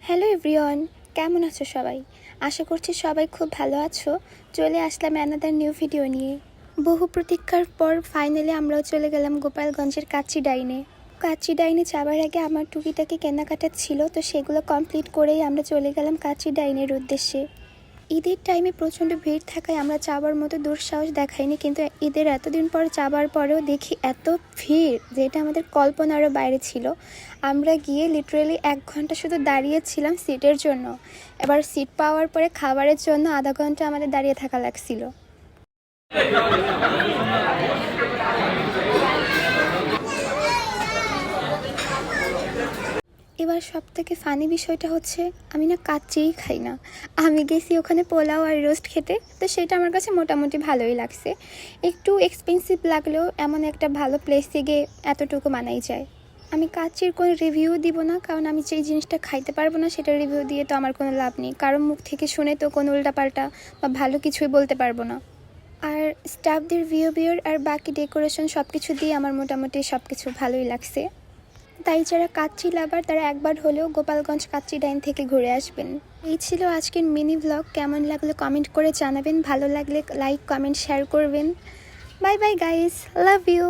Hello everyone, কেমন আছো সবাই? আশা করছি সবাই খুব ভালো আছো। চলে আসলাম অ্যানাদার নিউ ভিডিও নিয়ে। বহু প্রতীক্ষার পর ফাইনালি আমরাও চলে গেলাম গোপালগঞ্জের কাচ্চি ডাইনে। কাচ্চি ডাইনে যাবার আগে আমার টুকিটাকি কেনাকাটা ছিল, তো সেগুলো কমপ্লিট করেই আমরা চলে গেলাম কাচ্চি ডাইনের উদ্দেশ্যে। ঈদের টাইমে প্রচণ্ড ভিড় থাকায় আমরা যাবার মতো দুঃসাহস দেখাইনি, কিন্তু ঈদের এতদিন পর যাবার পরেও দেখি এত ভিড় যেটা আমাদের কল্পনারও বাইরে ছিল। আমরা গিয়ে লিটারেলি 1 ঘন্টা শুধু দাঁড়িয়েছিলাম সিটের জন্য। এবার সিট পাওয়ার পরে খাবারের জন্য আধা ঘন্টা আমাদের দাঁড়িয়ে থাকা লাগছিল। এবার সব থেকে ফানি বিষয়টা হচ্ছে আমি না কাচ্চিই খাই না। আমি গেছি ওখানে পোলাও আর রোস্ট খেতে, তো সেটা আমার কাছে মোটামুটি ভালোই লাগছে। একটু এক্সপেন্সিভ লাগলেও এমন একটা ভালো প্লেসে গিয়ে এতটুকু মানাই যায়। আমি কাচ্চির কোনো রিভিউ দিব না, কারণ আমি যেই জিনিসটা খাইতে পারবো না সেটা রিভিউ দিয়ে তো আমার কোনো লাভ নেই। কারণ মুখ থেকে শুনে তো কোনো উল্টাপাল্টা বা ভালো কিছুই বলতে পারবো না। আর স্টাফদের বিহেভিয়ার আর বাকি ডেকোরেশন সব কিছু দিয়ে আমার মোটামুটি সব কিছু ভালোই লাগছে। তাই যারা কাচ্চি লাভার তারা একবার হলেও গোপালগঞ্জ কাচ্চি ডাইন থেকে ঘুরে আসবেন। এই ছিল আজকের মিনি ব্লগ। কেমন লাগলো কমেন্ট করে জানাবেন, ভালো লাগলে লাইক কমেন্ট শেয়ার করবেন। Bye bye guys, love you.